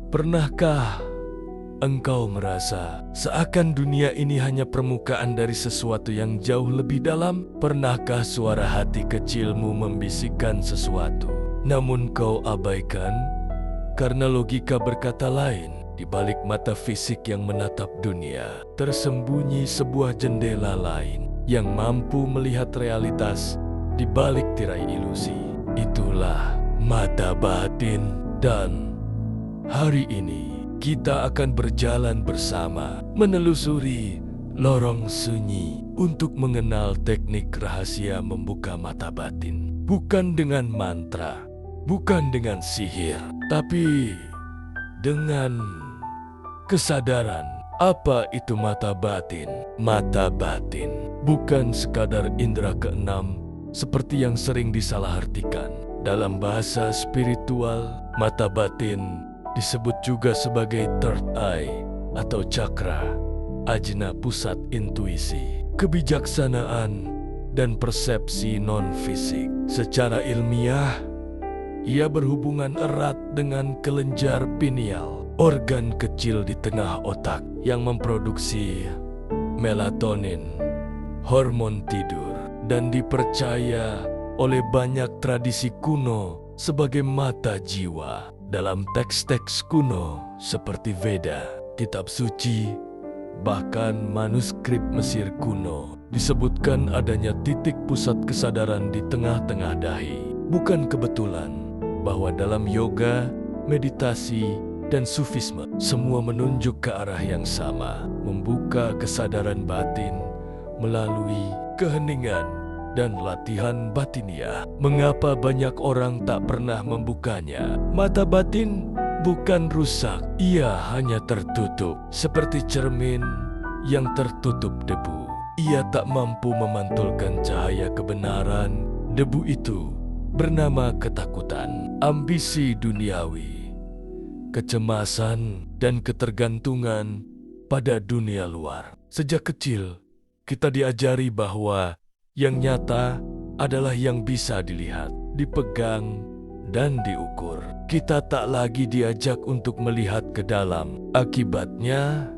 Pernahkah engkau merasa seakan dunia ini hanya permukaan dari sesuatu yang jauh lebih dalam? Pernahkah suara hati kecilmu membisikkan sesuatu, namun kau abaikan karena logika berkata lain? Di balik mata fisik yang menatap dunia, tersembunyi sebuah jendela lain yang mampu melihat realitas di balik tirai ilusi. Itulah mata batin, dan hari ini kita akan berjalan bersama menelusuri lorong sunyi untuk mengenal teknik rahasia membuka mata batin. Bukan dengan mantra, bukan dengan sihir, tapi dengan kesadaran. Apa itu mata batin? Mata batin bukan sekadar indera keenam seperti yang sering disalahartikan. Dalam bahasa spiritual, mata batin disebut juga sebagai third eye atau cakra, ajna pusat intuisi, kebijaksanaan, dan persepsi non-fisik. Secara ilmiah, ia berhubungan erat dengan kelenjar pineal, organ kecil di tengah otak yang memproduksi melatonin, hormon tidur, dan dipercaya oleh banyak tradisi kuno sebagai mata jiwa. Dalam teks-teks kuno seperti Veda, kitab suci, bahkan manuskrip Mesir kuno, disebutkan adanya titik pusat kesadaran di tengah-tengah dahi. Bukan kebetulan bahwa dalam yoga, meditasi, dan sufisme, semua menunjuk ke arah yang sama, membuka kesadaran batin melalui keheningan dan latihan batiniah. Mengapa banyak orang tak pernah membukanya? Mata batin bukan rusak, ia hanya tertutup, seperti cermin yang tertutup debu. Ia tak mampu memantulkan cahaya kebenaran. Debu itu bernama ketakutan, ambisi duniawi, kecemasan, dan ketergantungan pada dunia luar. Sejak kecil, kita diajari bahwa yang nyata adalah yang bisa dilihat, dipegang, dan diukur. Kita tak lagi diajak untuk melihat ke dalam. Akibatnya,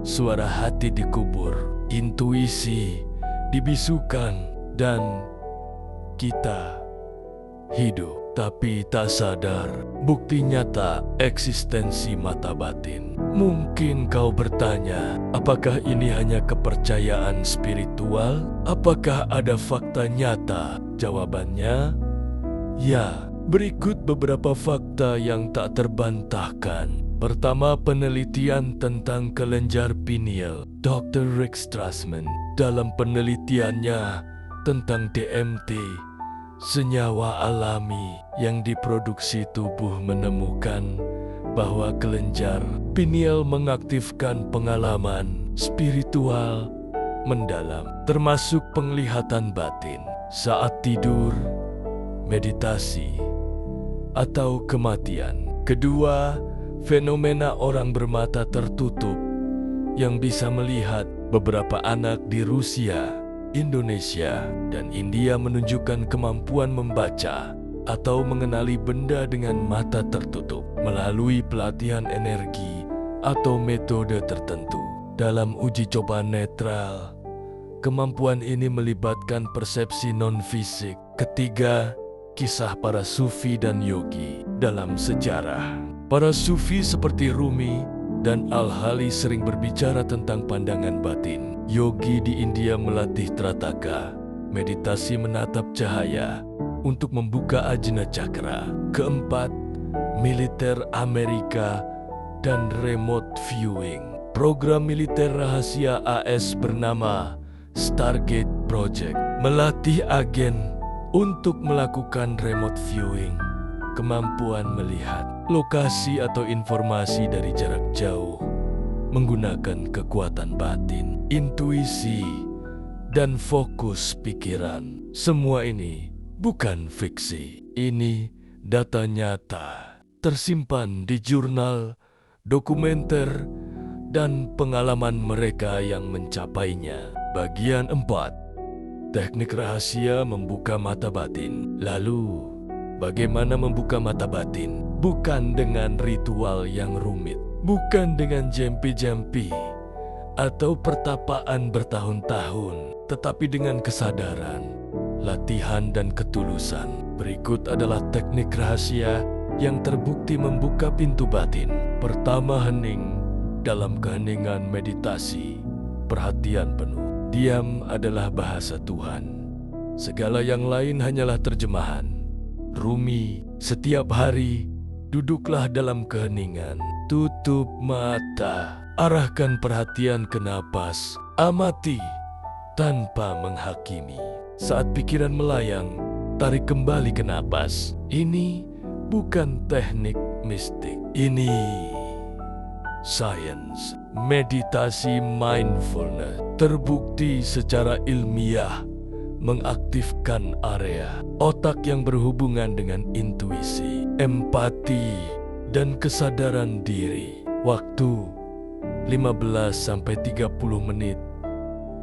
suara hati dikubur, intuisi dibisukan, dan kita hidup tapi tak sadar bukti nyata eksistensi mata batin. Mungkin kau bertanya, apakah ini hanya kepercayaan spiritual? Apakah ada fakta nyata? Jawabannya, ya. Berikut beberapa fakta yang tak terbantahkan. Pertama, penelitian tentang kelenjar pineal. Dr. Rick Strassman dalam penelitiannya tentang DMT, senyawa alami yang diproduksi tubuh, menemukan bahwa kelenjar pineal mengaktifkan pengalaman spiritual mendalam, termasuk penglihatan batin saat tidur, meditasi, atau kematian. Kedua, fenomena orang bermata tertutup yang bisa melihat. Beberapa anak di Rusia, Indonesia, dan India menunjukkan kemampuan membaca atau mengenali benda dengan mata tertutup melalui pelatihan energi atau metode tertentu. Dalam uji coba netral, kemampuan ini melibatkan persepsi non-fisik. Ketiga, kisah para sufi dan yogi dalam sejarah. Para sufi seperti Rumi dan Al-Hali sering berbicara tentang pandangan batin. Yogi di India melatih trataka, meditasi menatap cahaya untuk membuka ajna cakra. Keempat, militer Amerika dan remote viewing. Program militer rahasia AS bernama Stargate Project melatih agen untuk melakukan remote viewing, kemampuan melihat lokasi atau informasi dari jarak jauh menggunakan kekuatan batin, intuisi, dan fokus pikiran. Semua ini bukan fiksi. Ini data nyata, tersimpan di jurnal, dokumenter, dan pengalaman mereka yang mencapainya. Bagian 4. Teknik rahasia membuka mata batin. Lalu, bagaimana membuka mata batin. Bukan dengan ritual yang rumit, bukan dengan jampi-jampi atau pertapaan bertahun-tahun, tetapi dengan kesadaran, latihan, dan ketulusan. Berikut adalah teknik rahasia yang terbukti membuka pintu batin. Pertama, hening. Dalam keheningan meditasi, perhatian penuh. Diam adalah bahasa Tuhan. Segala yang lain hanyalah terjemahan. Rumi, setiap hari, duduklah dalam keheningan. Tutup mata. Arahkan perhatian ke napas. Amati tanpa menghakimi. Saat pikiran melayang, tarik kembali ke napas. Ini bukan teknik mistik. Ini sains. Meditasi mindfulness terbukti secara ilmiah mengaktifkan area otak yang berhubungan dengan intuisi, empati, dan kesadaran diri. Waktu 15-30 menit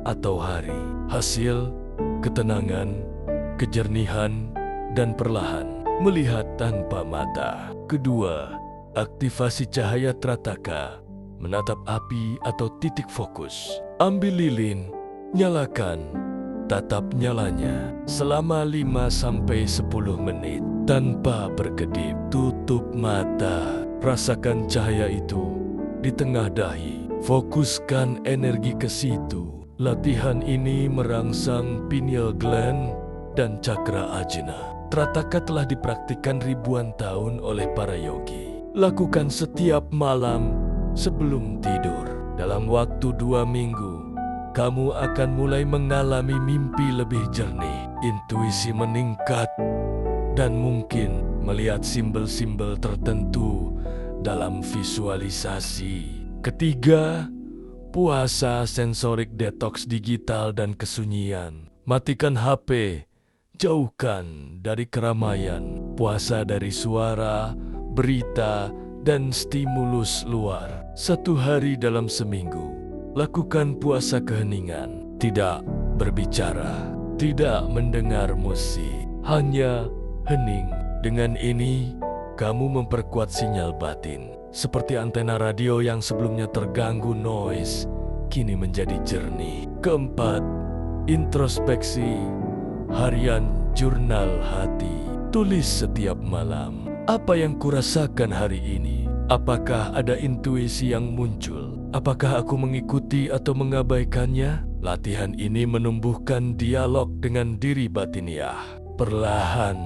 atau hari. Hasil, ketenangan, kejernihan, dan perlahan melihat tanpa mata. Kedua, aktivasi cahaya trataka, menatap api atau titik fokus. Ambil lilin, nyalakan, tatap nyalanya selama 5-10 menit tanpa berkedip. Tutup mata, rasakan cahaya itu di tengah dahi. Fokuskan energi ke situ. Latihan ini merangsang pineal gland dan cakra ajna. Trataka telah dipraktikkan ribuan tahun oleh para yogi. Lakukan setiap malam sebelum tidur. Dalam waktu 2 minggu, kamu akan mulai mengalami mimpi lebih jernih, intuisi meningkat, dan mungkin melihat simbol-simbol tertentu dalam visualisasi. Ketiga, puasa sensorik detox digital dan kesunyian. Matikan HP, jauhkan dari keramaian. Puasa dari suara, berita, dan stimulus luar. 1 hari dalam seminggu. Lakukan puasa keheningan, tidak berbicara, tidak mendengar musik, hanya hening. Dengan ini, kamu memperkuat sinyal batin. Seperti antena radio yang sebelumnya terganggu noise, kini menjadi jernih. Keempat, introspeksi harian jurnal hati. Tulis setiap malam, apa yang kurasakan hari ini? Apakah ada intuisi yang muncul? Apakah aku mengikuti atau mengabaikannya? Latihan ini menumbuhkan dialog dengan diri batiniah. Perlahan,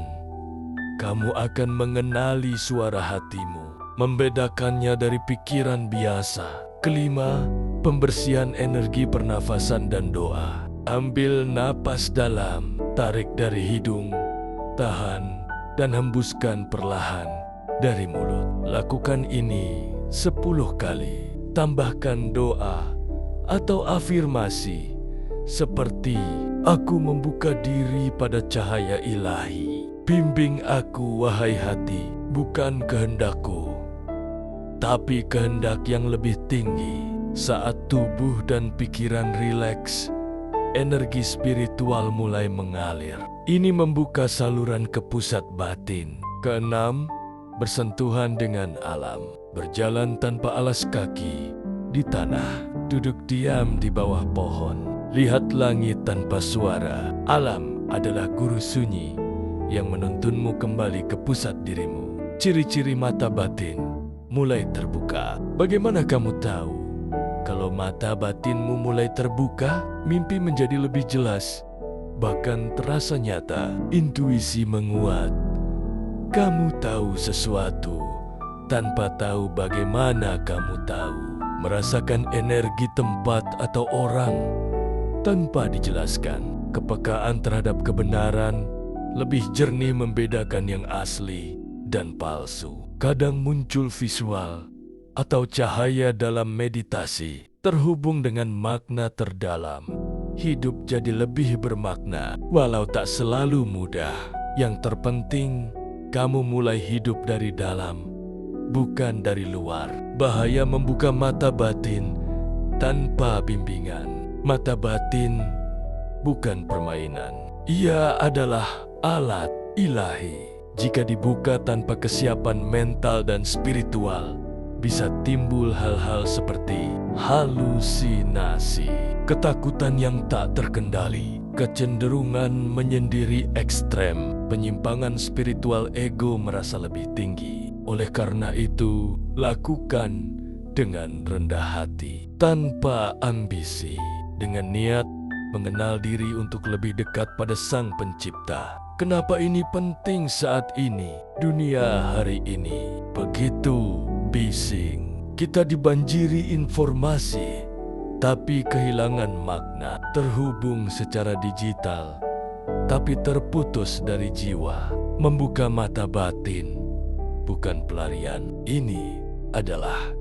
kamu akan mengenali suara hatimu, membedakannya dari pikiran biasa. Kelima, pembersihan energi pernafasan dan doa. Ambil napas dalam, tarik dari hidung, tahan, dan hembuskan perlahan dari mulut. Lakukan ini 10 kali. Tambahkan doa atau afirmasi seperti, aku membuka diri pada cahaya ilahi. Bimbing aku, wahai hati, bukan kehendakku, tapi kehendak yang lebih tinggi. Saat tubuh dan pikiran rileks, energi spiritual mulai mengalir. Ini membuka saluran ke pusat batin. Keenam, bersentuhan dengan alam. Berjalan tanpa alas kaki di tanah. Duduk diam di bawah pohon. Lihat langit tanpa suara. Alam adalah guru sunyi yang menuntunmu kembali ke pusat dirimu. Ciri-ciri mata batin mulai terbuka. Bagaimana kamu tahu kalau mata batinmu mulai terbuka? Mimpi menjadi lebih jelas, bahkan terasa nyata. Intuisi menguat. Kamu tahu sesuatu tanpa tahu bagaimana kamu tahu. Merasakan energi tempat atau orang tanpa dijelaskan. Kepekaan terhadap kebenaran lebih jernih membedakan yang asli dan palsu. Kadang muncul visual atau cahaya dalam meditasi, terhubung dengan makna terdalam. Hidup jadi lebih bermakna, walau tak selalu mudah. Yang terpenting, kamu mulai hidup dari dalam, bukan dari luar. Bahaya membuka mata batin tanpa bimbingan. Mata batin bukan permainan. Ia adalah alat ilahi. Jika dibuka tanpa kesiapan mental dan spiritual, bisa timbul hal-hal seperti halusinasi, ketakutan yang tak terkendali, kecenderungan menyendiri ekstrem, penyimpangan spiritual, ego merasa lebih tinggi. Oleh karena itu, lakukan dengan rendah hati, tanpa ambisi, dengan niat mengenal diri untuk lebih dekat pada Sang Pencipta. Kenapa ini penting saat ini? Dunia hari ini begitu bising. Kita dibanjiri informasi, tapi kehilangan makna. Terhubung secara digital, tapi terputus dari jiwa. Membuka mata batin, bukan pelarian. Ini adalah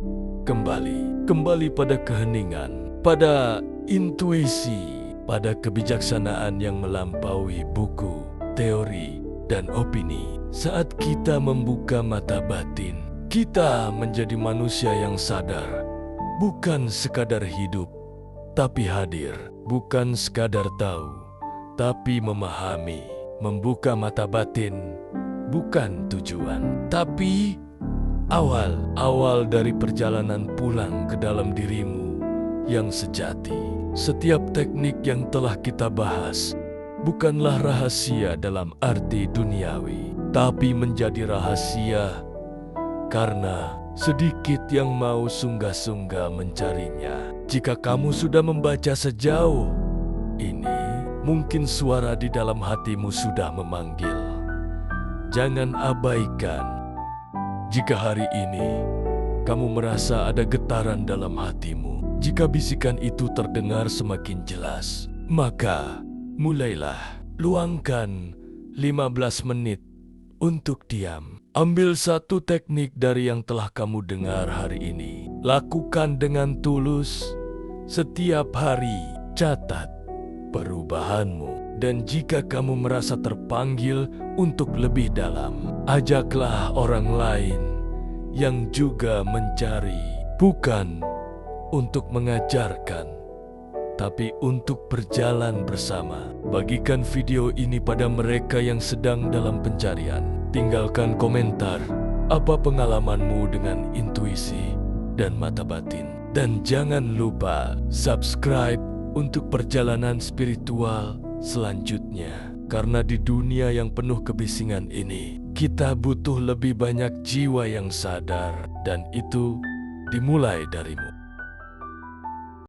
kembali pada keheningan, pada intuisi, pada kebijaksanaan yang melampaui buku, teori, dan opini. Saat kita membuka mata batin, kita menjadi manusia yang sadar, bukan sekadar hidup, tapi hadir. Bukan sekadar tahu, tapi memahami. Membuka mata batin bukan tujuan, tapi awal dari perjalanan pulang ke dalam dirimu yang sejati. Setiap teknik yang telah kita bahas bukanlah rahasia dalam arti duniawi, tapi menjadi rahasia karena sedikit yang mau sunggah-sunggah mencarinya. Jika kamu sudah membaca sejauh ini, mungkin suara di dalam hatimu sudah memanggil. Jangan abaikan. Jika hari ini kamu merasa ada getaran dalam hatimu, jika bisikan itu terdengar semakin jelas, maka mulailah. Luangkan 15 menit untuk diam. Ambil satu teknik dari yang telah kamu dengar hari ini. Lakukan dengan tulus setiap hari. Catat perubahanmu. Dan jika kamu merasa terpanggil untuk lebih dalam, ajaklah orang lain yang juga mencari. Bukan untuk mengajarkan, tapi untuk berjalan bersama. Bagikan video ini pada mereka yang sedang dalam pencarian. Tinggalkan komentar apa pengalamanmu dengan intuisi dan mata batin. Dan jangan lupa subscribe untuk perjalanan spiritual selanjutnya. Karena di dunia yang penuh kebisingan ini, kita butuh lebih banyak jiwa yang sadar. Dan itu dimulai darimu.